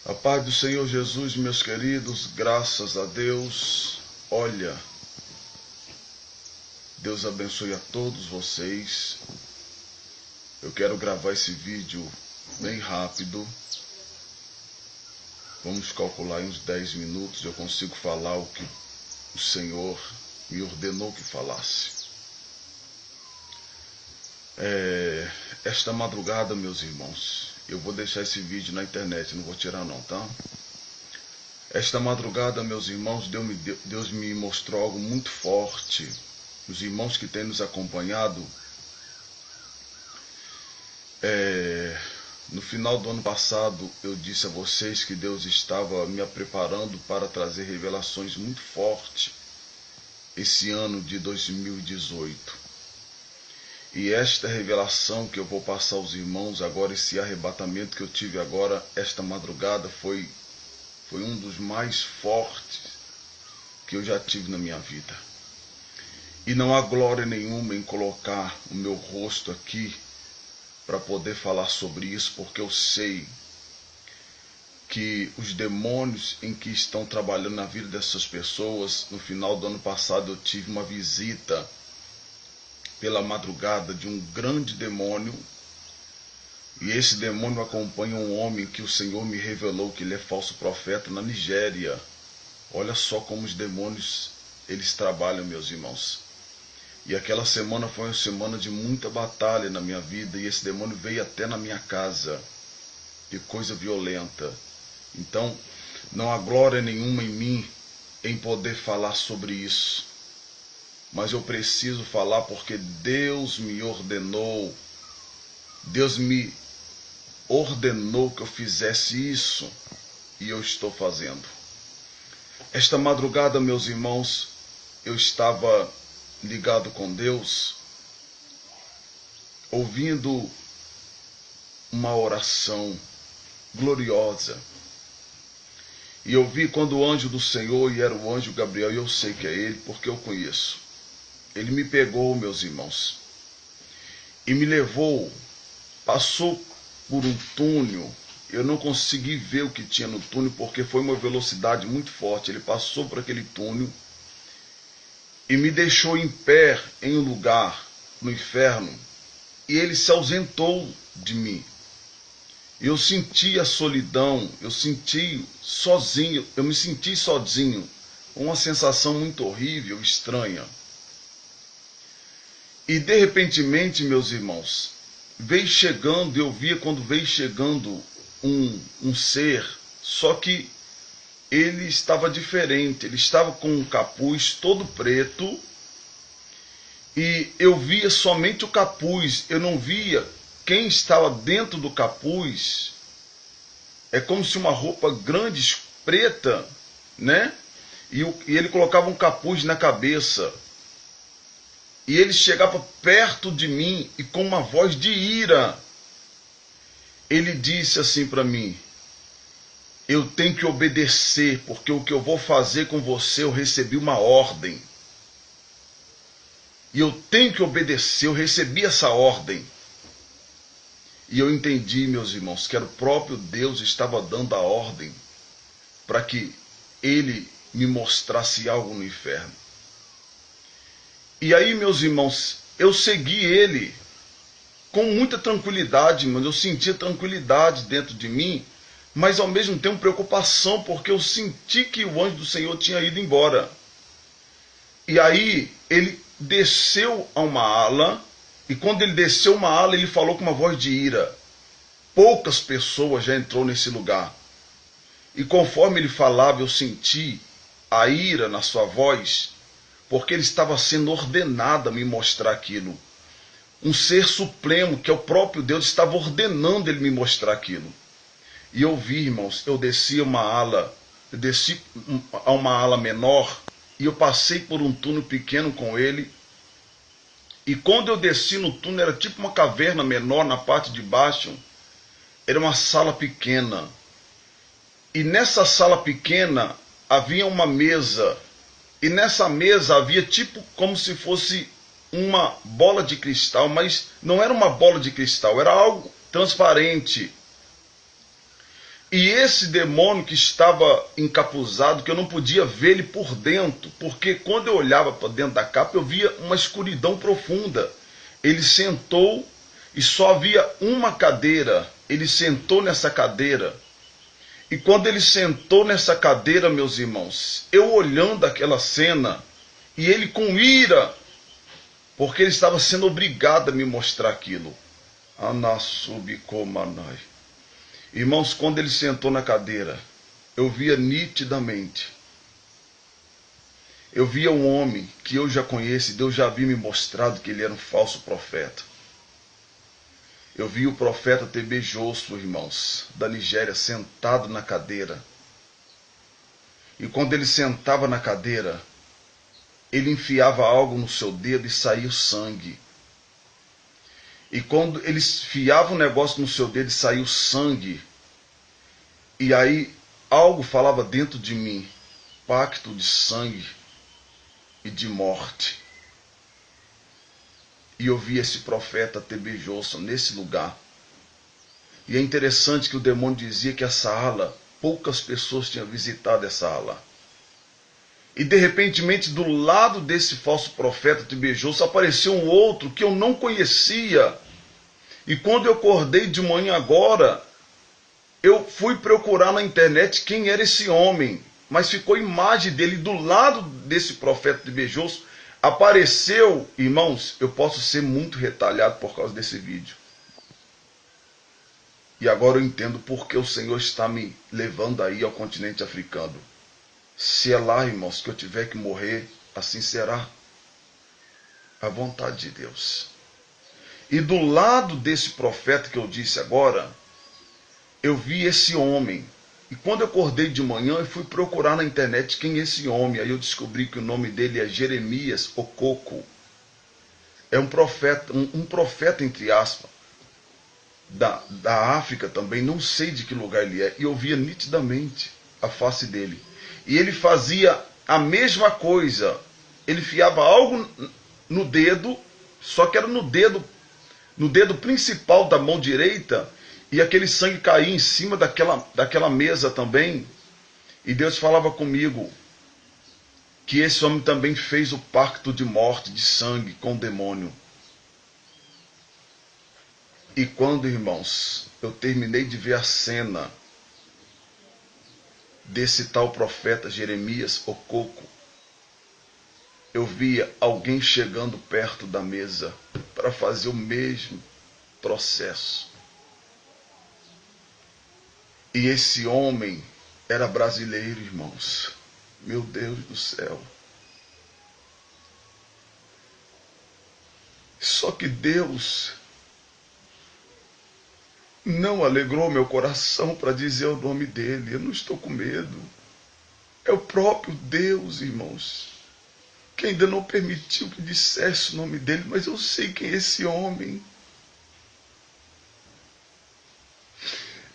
A paz do Senhor Jesus, meus queridos, graças a Deus. Olha, Deus abençoe a todos vocês. Eu quero gravar esse vídeo bem rápido. Vamos calcular em uns 10 minutos, eu consigo falar o que o Senhor me ordenou que falasse. Esta madrugada, meus irmãos, eu vou deixar esse vídeo na internet, não vou tirar não, tá? Esta madrugada, meus irmãos, Deus me mostrou algo muito forte. Os irmãos que têm nos acompanhado, no final do ano passado, eu disse a vocês que Deus estava me preparando para trazer revelações muito fortes esse ano de 2018. E esta revelação que eu vou passar aos irmãos agora, esse arrebatamento que eu tive agora, esta madrugada, foi um dos mais fortes que eu já tive na minha vida. E não há glória nenhuma em colocar o meu rosto aqui para poder falar sobre isso, porque eu sei que os demônios em que estão trabalhando na vida dessas pessoas, no final do ano passado eu tive uma visita pela madrugada de um grande demônio, e esse demônio acompanha um homem que o Senhor me revelou que ele é falso profeta na Nigéria. Olha só como os demônios eles trabalham, meus irmãos. E aquela semana foi uma semana de muita batalha na minha vida, e esse demônio veio até na minha casa. Que coisa violenta. Então, não há glória nenhuma em mim em poder falar sobre isso. Mas eu preciso falar porque Deus me ordenou. Deus me ordenou que eu fizesse isso. E eu estou fazendo. Esta madrugada, meus irmãos, eu estava ligado com Deus, ouvindo uma oração gloriosa. E eu vi quando o anjo do Senhor, e era o anjo Gabriel, e eu sei que é ele, porque eu conheço. Ele me pegou, meus irmãos, e me levou, passou por um túnel. Eu não consegui ver o que tinha no túnel, porque foi uma velocidade muito forte. Ele passou por aquele túnel e me deixou em pé em um lugar no inferno, e ele se ausentou de mim. Eu senti a solidão, eu senti sozinho, eu me senti sozinho, uma sensação muito horrível, estranha. E de repentemente, meus irmãos, veio chegando, eu via quando veio chegando um ser, só que ele estava diferente, ele estava com um capuz todo preto, e eu via somente o capuz, eu não via quem estava dentro do capuz. É como se uma roupa grande, preta, né? E ele colocava um capuz na cabeça. E ele chegava perto de mim e com uma voz de ira, ele disse assim para mim: eu tenho que obedecer, porque o que eu vou fazer com você, eu recebi uma ordem. E eu tenho que obedecer, eu recebi essa ordem. E eu entendi, meus irmãos, que era o próprio Deus estava dando a ordem para que ele me mostrasse algo no inferno. E aí, meus irmãos, eu segui ele com muita tranquilidade, mas eu sentia tranquilidade dentro de mim, mas ao mesmo tempo preocupação, porque eu senti que o anjo do Senhor tinha ido embora. E aí ele desceu a uma ala, e quando ele desceu uma ala, ele falou com uma voz de ira. Poucas pessoas já entrou nesse lugar. E conforme ele falava, eu senti a ira na sua voz, porque ele estava sendo ordenado a me mostrar aquilo. Um ser supremo, que é o próprio Deus, estava ordenando ele me mostrar aquilo. E eu vi, irmãos, eu desci a uma ala menor, e eu passei por um túnel pequeno com ele. E quando eu desci no túnel, era tipo uma caverna menor na parte de baixo. Era uma sala pequena. E nessa sala pequena havia uma mesa. E nessa mesa havia tipo como se fosse uma bola de cristal, mas não era uma bola de cristal, era algo transparente. E esse demônio que estava encapuzado, que eu não podia ver ele por dentro, porque quando eu olhava para dentro da capa, eu via uma escuridão profunda. Ele sentou e só havia uma cadeira. Ele sentou nessa cadeira. E quando ele sentou nessa cadeira, meus irmãos, eu olhando aquela cena, e ele com ira, porque ele estava sendo obrigado a me mostrar aquilo. Anasubikomanai. Irmãos, quando ele sentou na cadeira, eu via nitidamente. Eu via um homem que eu já conheço, Deus já havia me mostrado que ele era um falso profeta. Eu vi o profeta TB Josso, irmãos, da Nigéria, sentado na cadeira. E quando ele sentava na cadeira, ele enfiava algo no seu dedo e saía o sangue. E quando ele enfiava um negócio no seu dedo e saía o sangue, e aí algo falava dentro de mim, pacto de sangue e de morte. E eu vi esse profeta TB Johnson nesse lugar. E é interessante que o demônio dizia que essa ala, poucas pessoas tinham visitado essa ala. E de repentemente do lado desse falso profeta TB Johnson apareceu um outro que eu não conhecia. E quando eu acordei de manhã agora, eu fui procurar na internet quem era esse homem. Mas ficou a imagem dele do lado desse profeta TB Johnson. Apareceu, irmãos, eu posso ser muito retalhado por causa desse vídeo. E agora eu entendo por que o Senhor está me levando aí ao continente africano. Se é lá, irmãos, que eu tiver que morrer, assim será. A vontade de Deus. E do lado desse profeta que eu disse agora, eu vi esse homem. E quando eu acordei de manhã, eu fui procurar na internet quem é esse homem. Aí eu descobri que o nome dele é Jeremias Okoko. É um profeta entre aspas, da África também, não sei de que lugar ele é. E eu via nitidamente a face dele. E ele fazia a mesma coisa. Ele enfiava algo no dedo, só que era no dedo principal da mão direita, e aquele sangue caía em cima daquela mesa também. E Deus falava comigo que esse homem também fez o pacto de morte, de sangue com o demônio. E quando, irmãos, eu terminei de ver a cena desse tal profeta Jeremias Okoko, eu via alguém chegando perto da mesa para fazer o mesmo processo. E esse homem era brasileiro, irmãos. Meu Deus do céu. Só que Deus não alegrou meu coração para dizer o nome dele. Eu não estou com medo. É o próprio Deus, irmãos, que ainda não permitiu que dissesse o nome dele, mas eu sei quem é esse homem.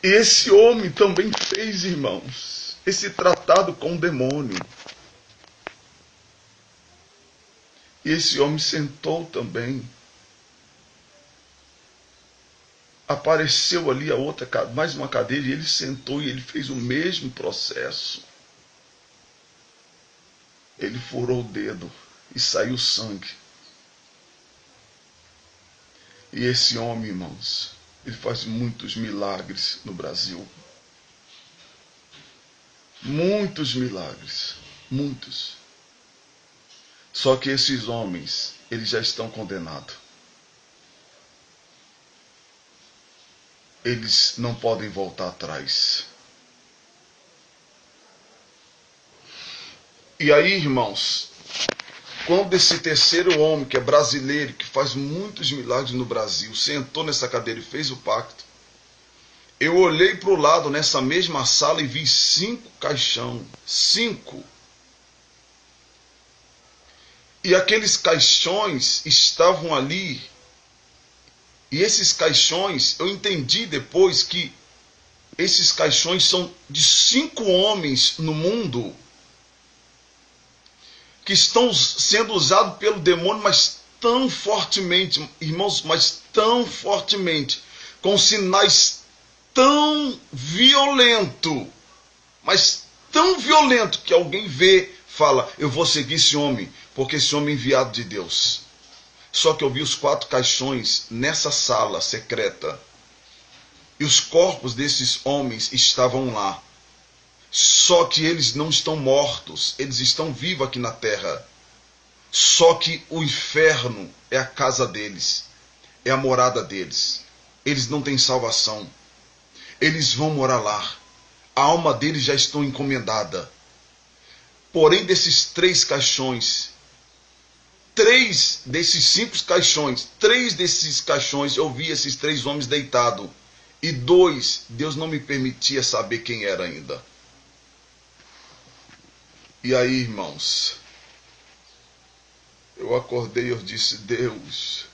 E esse homem também fez, irmãos, esse tratado com o demônio. E esse homem sentou também. Apareceu ali a outra, mais uma cadeira, e ele sentou e ele fez o mesmo processo. Ele furou o dedo e saiu sangue. E esse homem, irmãos, ele faz muitos milagres no Brasil. Muitos milagres. Muitos. Só que esses homens, eles já estão condenados. Eles não podem voltar atrás. E aí, irmãos, quando esse terceiro homem, que é brasileiro, que faz muitos milagres no Brasil, sentou nessa cadeira e fez o pacto, eu olhei para o lado nessa mesma sala e vi 5 caixão. 5. E aqueles caixões estavam ali. E esses caixões, eu entendi depois que esses caixões são de 5 homens no mundo que estão sendo usados pelo demônio, mas tão fortemente, irmãos, mas tão fortemente, com sinais tão violento, mas tão violento que alguém vê, fala, eu vou seguir esse homem, porque esse homem é enviado de Deus. Só que eu vi os 4 caixões nessa sala secreta. E os corpos desses homens estavam lá. Só que eles não estão mortos, eles estão vivos aqui na terra. Só que o inferno é a casa deles, é a morada deles. Eles não têm salvação. Eles vão morar lá. A alma deles já está encomendada. Porém, desses 3 caixões, 3 desses 5 caixões, 3 desses caixões eu vi esses 3 homens deitados. E 2, Deus não me permitia saber quem era ainda. E aí, irmãos, eu acordei e eu disse, Deus,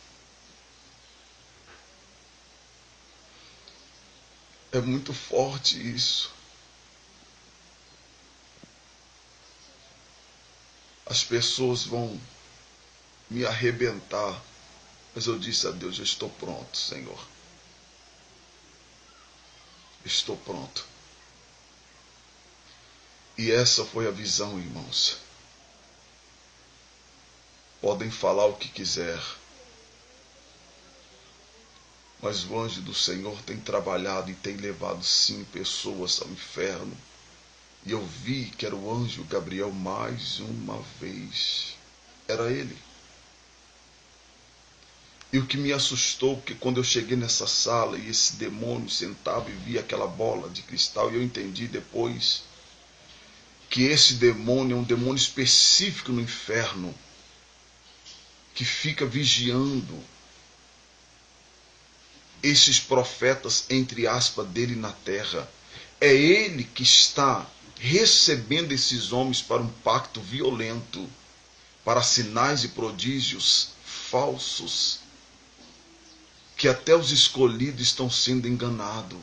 é muito forte isso. As pessoas vão me arrebentar. Mas eu disse a Deus, eu estou pronto, Senhor. Estou pronto. E essa foi a visão, irmãos. Podem falar o que quiser. Mas o anjo do Senhor tem trabalhado e tem levado sim pessoas ao inferno. E eu vi que era o anjo Gabriel mais uma vez. Era ele. E o que me assustou, porque quando eu cheguei nessa sala e esse demônio sentava e via aquela bola de cristal, e eu entendi depois que esse demônio é um demônio específico no inferno, que fica vigiando esses profetas, entre aspas, dele na terra. É ele que está recebendo esses homens para um pacto violento, para sinais e prodígios falsos, que até os escolhidos estão sendo enganados.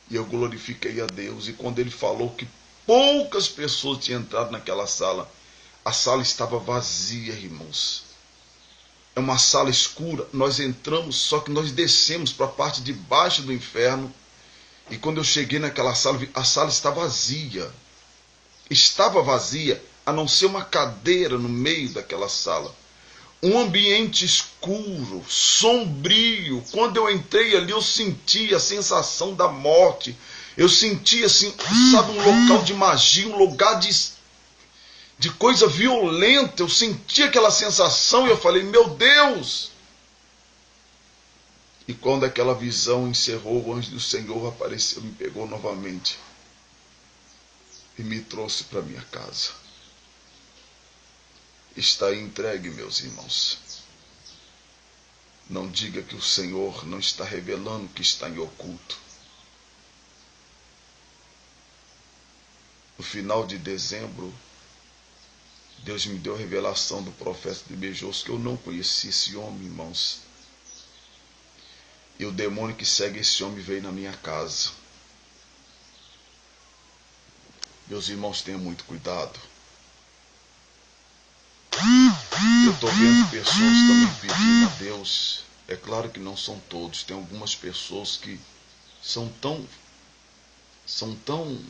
E eu glorifiquei a Deus. E quando ele falou que poucas pessoas tinham entrado naquela sala, a sala estava vazia, irmãos. É uma sala escura. Nós entramos, só que nós descemos para a parte de baixo do inferno. E quando eu cheguei naquela sala, a sala estava vazia. Estava vazia, a não ser uma cadeira no meio daquela sala. Um ambiente escuro, sombrio. Quando eu entrei ali, eu senti a sensação da morte. Eu senti assim, sabe, um local de magia, um lugar de coisa violenta. Eu senti aquela sensação e eu falei, meu Deus! E quando aquela visão encerrou, o anjo do Senhor apareceu, me pegou novamente e me trouxe para minha casa. Está entregue, meus irmãos. Não diga que o Senhor não está revelando o que está em oculto. No final de dezembro, Deus me deu a revelação do profeta de Bejosso, que eu não conhecia esse homem, irmãos. E o demônio que segue esse homem veio na minha casa. Meus irmãos, tenham muito cuidado. Eu estou vendo pessoas também pedindo a Deus. É claro que não são todos. Tem algumas pessoas que são tão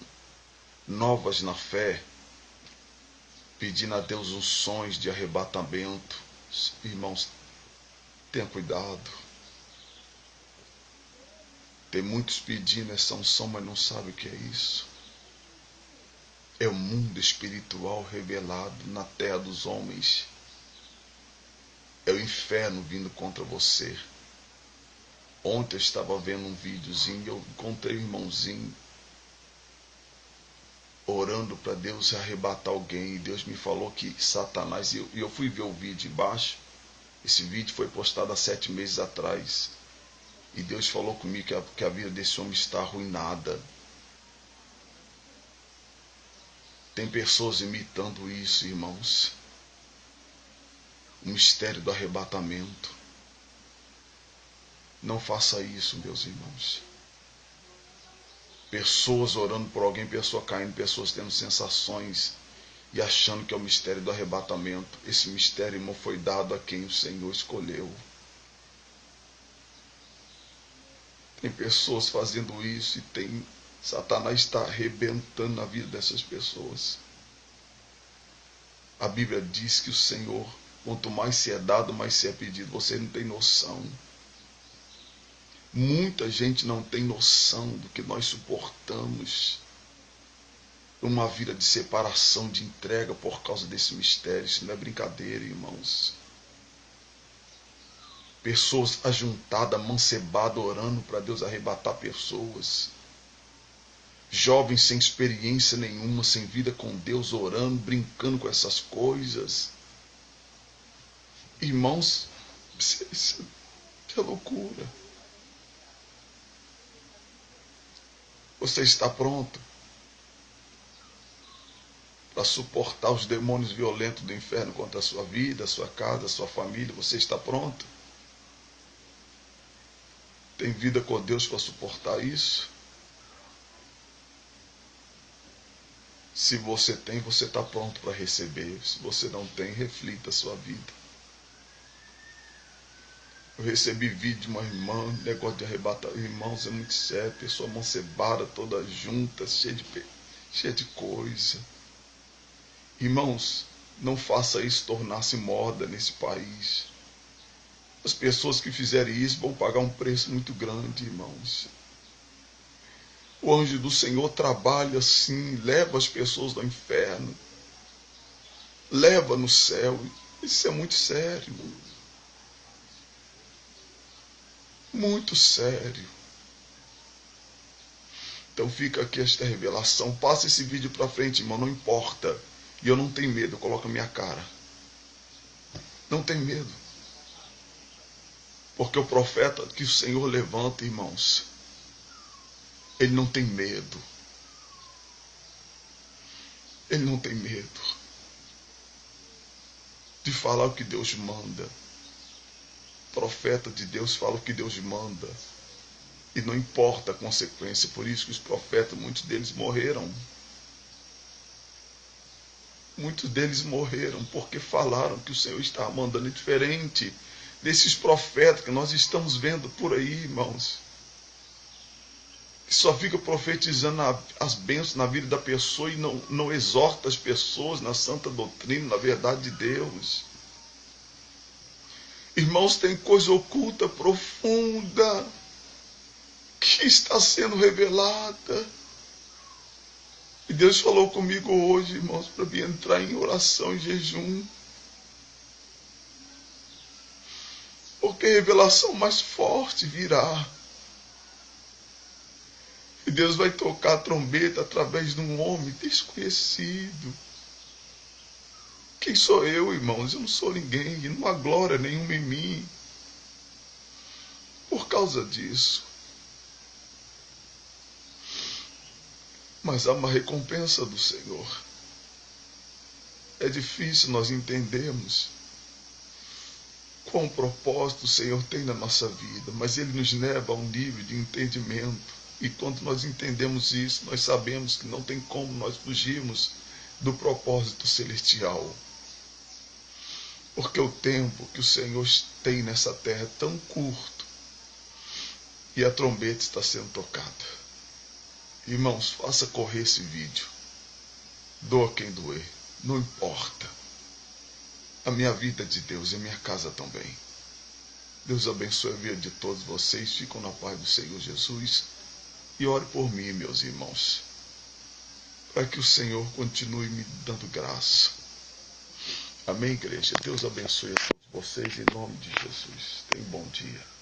novas na fé, pedindo a Deus uns sonhos de arrebatamento. Irmãos, tenha cuidado. Tem muitos pedindo essa unção, mas não sabem o que é isso. É o mundo espiritual revelado na terra dos homens. É o inferno vindo contra você. Ontem eu estava vendo um videozinho e eu encontrei um irmãozinho orando para Deus arrebatar alguém. E Deus me falou que Satanás... E eu fui ver o vídeo embaixo. Esse vídeo foi postado há 7 meses atrás. E Deus falou comigo que a vida desse homem está arruinada. Tem pessoas imitando isso, irmãos. O mistério do arrebatamento. Não faça isso, meus irmãos. Pessoas orando por alguém, pessoas caindo, pessoas tendo sensações e achando que é o mistério do arrebatamento. Esse mistério, irmão, foi dado a quem o Senhor escolheu. Tem pessoas fazendo isso e Satanás está arrebentando na vida dessas pessoas. A Bíblia diz que o Senhor, quanto mais se é dado, mais se é pedido. Você não tem noção. Muita gente não tem noção do que nós suportamos. Uma vida de separação, de entrega por causa desse mistério. Isso não é brincadeira, irmãos. Pessoas ajuntadas, amancebadas, orando para Deus arrebatar pessoas. Jovens sem experiência nenhuma, sem vida com Deus, orando, brincando com essas coisas. Irmãos, isso é loucura. Você está pronto para suportar os demônios violentos do inferno contra a sua vida, a sua casa, a sua família? Você está pronto? Tem vida com Deus para suportar isso? Se você tem, você está pronto para receber. Se você não tem, reflita a sua vida. Eu recebi vídeo de uma irmã, negócio de arrebatar. Irmãos, é muito sério. Pessoa mancebada, toda junta, cheia de coisa. Irmãos, não faça isso tornar-se moda nesse país. As pessoas que fizerem isso vão pagar um preço muito grande, irmãos. O anjo do Senhor trabalha assim, leva as pessoas do inferno, leva no céu. Isso é muito sério. Muito sério. Então fica aqui esta revelação. Passa esse vídeo para frente, irmão, não importa. E eu não tenho medo, coloca a minha cara. Não tem medo. Porque o profeta que o Senhor levanta, irmãos, ele não tem medo. Ele não tem medo de falar o que Deus manda. Profeta de Deus fala o que Deus manda. E não importa a consequência. Por isso que os profetas, muitos deles morreram. Muitos deles morreram porque falaram que o Senhor estava mandando diferente desses profetas que nós estamos vendo por aí, irmãos. Que só fica profetizando as bênçãos na vida da pessoa e não exorta as pessoas na santa doutrina, na verdade de Deus. Irmãos, tem coisa oculta, profunda, que está sendo revelada. E Deus falou comigo hoje, irmãos, para mim entrar em oração e jejum. Porque a revelação mais forte virá. E Deus vai tocar a trombeta através de um homem desconhecido. Quem sou eu, irmãos? Eu não sou ninguém, e não há glória nenhuma em mim. Por causa disso. Mas há uma recompensa do Senhor. É difícil nós entendermos qual propósito o Senhor tem na nossa vida, mas Ele nos leva a um nível de entendimento. E quando nós entendemos isso, nós sabemos que não tem como nós fugirmos do propósito celestial. Porque o tempo que o Senhor tem nessa terra é tão curto e a trombeta está sendo tocada. Irmãos, faça correr esse vídeo. Doa quem doer, não importa. A minha vida é de Deus e a minha casa também. Deus abençoe a vida de todos vocês. Ficam na paz do Senhor Jesus. E ore por mim, meus irmãos, para que o Senhor continue me dando graça. Amém, igreja? Deus abençoe a todos vocês em nome de Jesus. Tenham um bom dia.